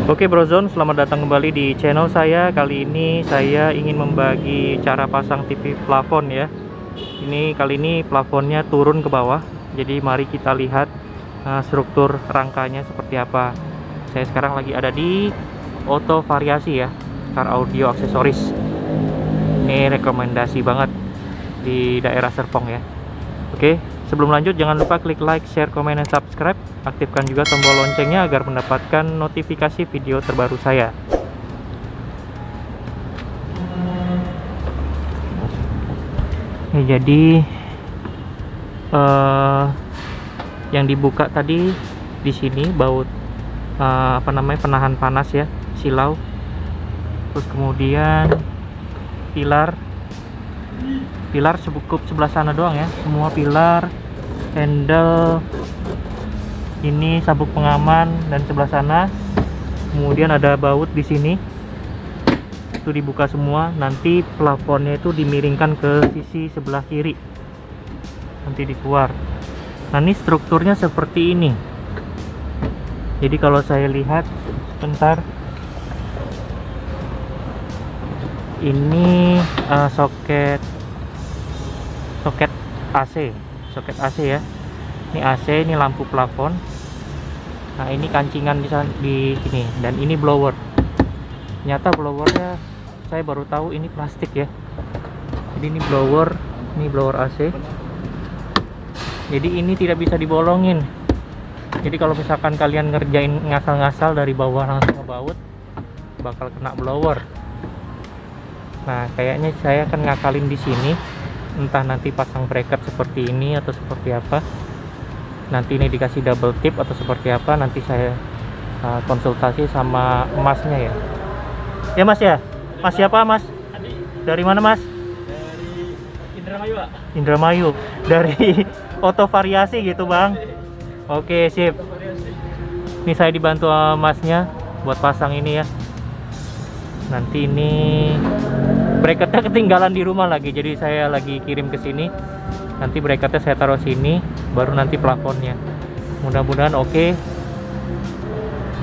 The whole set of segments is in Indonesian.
Oke Brozone, selamat datang kembali di channel saya. Kali ini saya ingin membagi cara pasang TV plafon ya. Kali ini plafonnya turun ke bawah. Jadi mari kita lihat struktur rangkanya seperti apa. Saya sekarang lagi ada di Auto Variasi ya, Car Audio Aksesoris. Ini rekomendasi banget di daerah Serpong ya. Oke, sebelum lanjut jangan lupa klik like, share, komen, dan subscribe. Aktifkan juga tombol loncengnya agar mendapatkan notifikasi video terbaru saya. Jadi yang dibuka tadi di sini baut penahan panas ya, silau. Terus kemudian pilar cukup sebelah sana doang ya, semua pilar, handle, ini sabuk pengaman, dan sebelah sana kemudian ada baut di sini, itu dibuka semua. Nanti plafonnya itu dimiringkan ke sisi sebelah kiri, nanti dikeluar. Nah ini strukturnya seperti ini. Jadi kalau saya lihat sebentar, ini soket AC ya. Ini AC, ini lampu plafon. Nah ini kancingan di sini, dan ini blower. Ternyata blowernya saya baru tahu ini plastik ya. Jadi ini blower AC. Jadi ini tidak bisa dibolongin. Jadi kalau misalkan kalian ngerjain ngasal-ngasal dari bawah langsung ke baut, bakal kena blower. Nah kayaknya saya akan ngakalin di sini. Entah nanti pasang bracket seperti ini atau seperti apa, nanti ini dikasih double tip atau seperti apa, nanti saya konsultasi sama emasnya ya. Ya mas ya? Mas siapa mas? Adi. Dari mana mas? Dari Indramayu Pak. Indramayu. Dari Auto Variasi gitu bang. Oke sip. Ini saya dibantu sama masnya buat pasang ini ya. Nanti ini bracketnya ketinggalan di rumah lagi, jadi saya lagi kirim ke sini. Nanti bracketnya saya taruh sini, baru nanti plafonnya. Mudah-mudahan oke.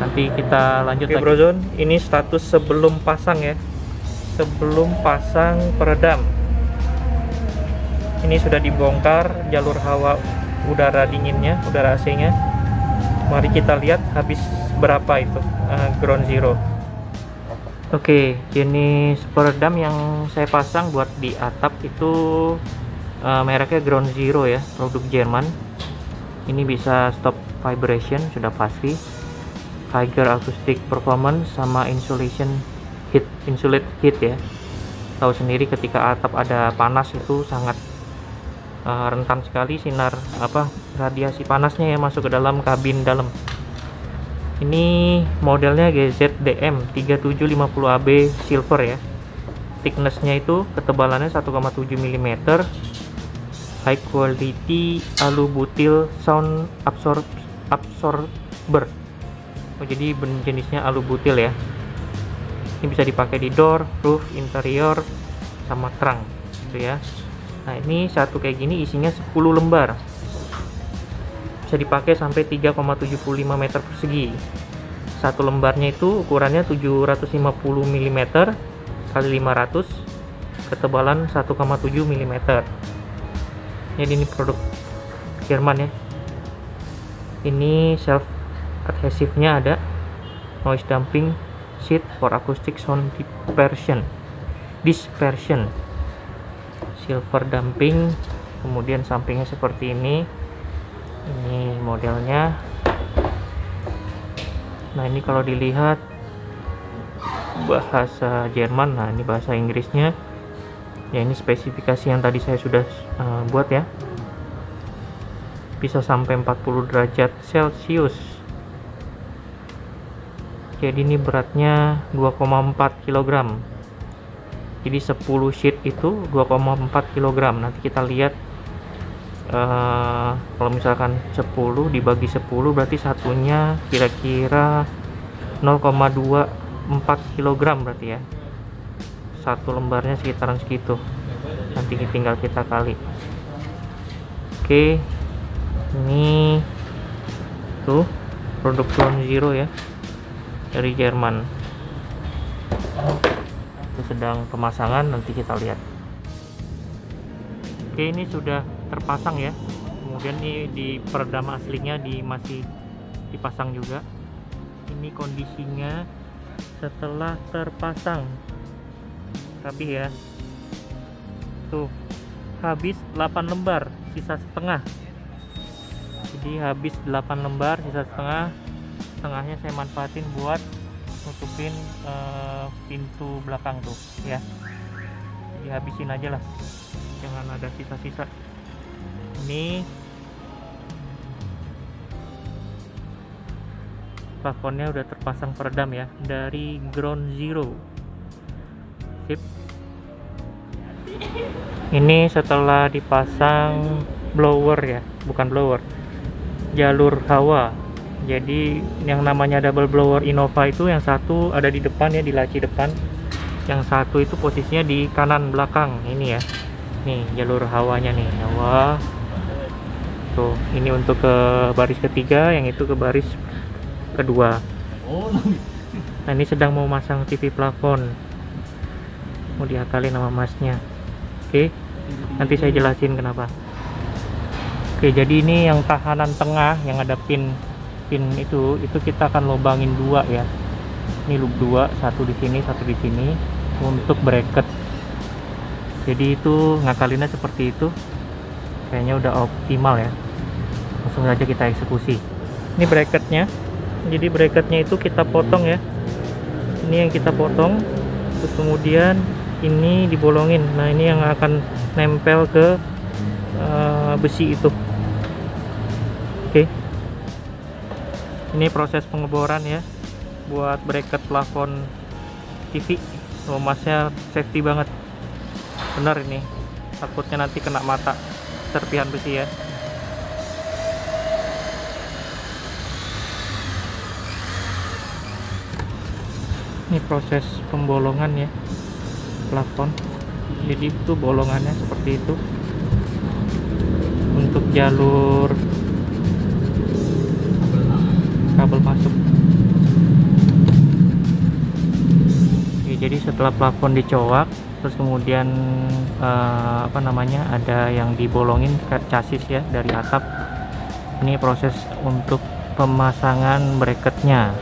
Nanti kita lanjut lagi. Brozone, ini status sebelum pasang ya. Sebelum pasang peredam. Ini sudah dibongkar jalur hawa udara dinginnya, udara AC-nya. Mari kita lihat habis berapa itu ground zero. Oke, jenis peredam yang saya pasang buat di atap itu mereknya Ground Zero ya, produk Jerman. Ini bisa stop vibration sudah pasti, higher acoustic performance, sama insulate heat ya. Tahu sendiri ketika atap ada panas itu sangat rentan sekali sinar radiasi panasnya ya masuk ke dalam kabin dalam. Ini modelnya GZDM 3750AB silver ya. Thicknessnya itu ketebalannya 1,7 mm. High quality alubutil sound absorber. Jadi jenisnya alubutil ya. Ini bisa dipakai di door, roof, interior, sama trunk gitu ya. Nah ini satu kayak gini isinya 10 lembar. Bisa dipakai sampai 3,75 meter persegi. Satu lembarnya itu ukurannya 750 mm kali 500, ketebalan 1,7 mm. Jadi ini produk Jerman ya. Ini self adhesive-nya ada, noise damping sheet for acoustic sound dispersion, silver damping. Kemudian sampingnya seperti ini. Ini modelnya. Nah ini kalau dilihat bahasa Jerman, nah ini bahasa Inggrisnya ya. Ini spesifikasi yang tadi saya sudah buat ya. Bisa sampai 40 derajat Celcius. Jadi ini beratnya 2,4 kg. Jadi 10 sheet itu 2,4 kg. Nanti kita lihat kalau misalkan 10 dibagi 10 berarti satunya kira-kira 0,24 kg berarti ya. Satu lembarnya sekitaran segitu. Nanti tinggal kita kali. Oke, ini tuh produk Ground Zero ya. dari Jerman. Itu sedang pemasangan, nanti kita lihat. Oke, ini sudah terpasang ya. Kemudian ini di peredam aslinya masih dipasang juga. Ini kondisinya setelah terpasang. Rapi ya. Tuh, habis 8 lembar, sisa setengah. Jadi habis 8 lembar, sisa setengah. Setengahnya saya manfaatin buat nutupin pintu belakang tuh ya. Jadi habisin aja lah, jangan ada sisa-sisa. Ini plafonnya udah terpasang peredam ya, dari Ground Zero. Sip. Ini setelah dipasang blower ya, bukan blower, jalur hawa. Jadi yang namanya double blower Innova itu yang satu ada di depan ya, di laci depan. Yang satu itu posisinya di kanan belakang. Ini ya. Nih jalur hawanya nih, hawa. Tuh, ini untuk ke baris ketiga, yang itu ke baris kedua. Nah, ini sedang mau masang TV plafon. Mau diakalin sama masnya. Oke. Nanti saya jelasin kenapa. Oke, jadi ini yang tahanan tengah yang ada pin itu kita akan lubangin 2 ya. Ini loop 2, satu di sini, satu di sini untuk bracket. Jadi itu ngakalinnya seperti itu. Kayaknya udah optimal ya. Langsung saja kita eksekusi. Ini bracketnya. Jadi bracketnya itu kita potong ya. Ini yang kita potong. Terus kemudian ini dibolongin. Nah, ini yang akan nempel ke besi itu. Oke. Ini proses pengeboran ya buat bracket plafon TV. Masnya safety banget, bener ini, takutnya nanti kena mata serpihan besi ya. Ini proses pembolongan ya plafon. Jadi itu bolongannya seperti itu untuk jalur kabel masuk. Oke, jadi setelah plafon dicowak, terus kemudian ada yang dibolongin ke chassis ya dari atap. Ini proses untuk pemasangan bracketnya.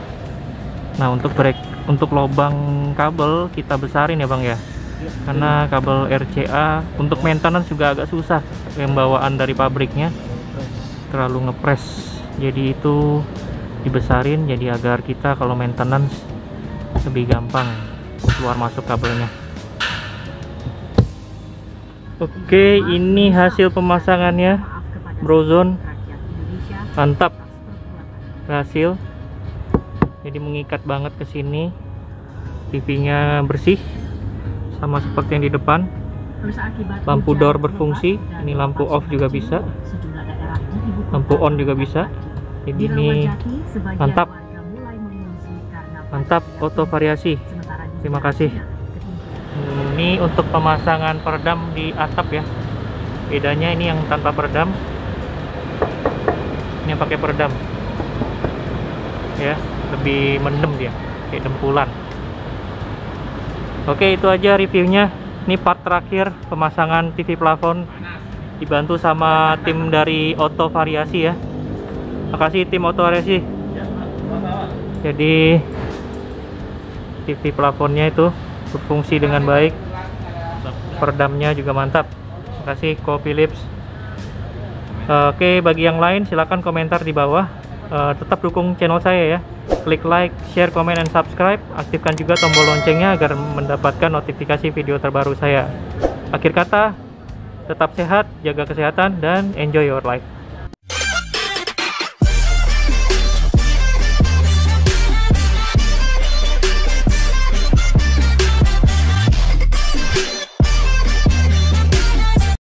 Nah, untuk lubang kabel kita besarin ya Bang ya, karena kabel RCA untuk maintenance juga agak susah, pembawaan dari pabriknya terlalu ngepres. Jadi itu dibesarin jadi agar kita kalau maintenance lebih gampang keluar masuk kabelnya. Oke, ini hasil pemasangannya, Brozone. Mantap, berhasil. Jadi mengikat banget ke sini. TV-nya bersih sama seperti yang di depan. Lampu door berfungsi. Ini lampu off juga bisa. Lampu on juga bisa. Jadi ini mantap. Mantap, auto variasi. Terima kasih. Ini untuk pemasangan peredam di atap ya. Bedanya ini yang tanpa peredam, ini yang pakai peredam. Ya, lebih mendem dia, kayak dempulan. Oke, itu aja reviewnya. Ini part terakhir pemasangan TV plafon dibantu sama tim dari Auto Variasi ya. Makasih tim Auto Variasi. Jadi TV plafonnya itu berfungsi dengan baik, peredamnya juga mantap. Makasih Ko Philips. Oke, bagi yang lain silahkan komentar di bawah. Tetap dukung channel saya ya. Klik like, share, komen, dan subscribe. Aktifkan juga tombol loncengnya agar mendapatkan notifikasi video terbaru saya. Akhir kata, tetap sehat, jaga kesehatan, dan enjoy your life.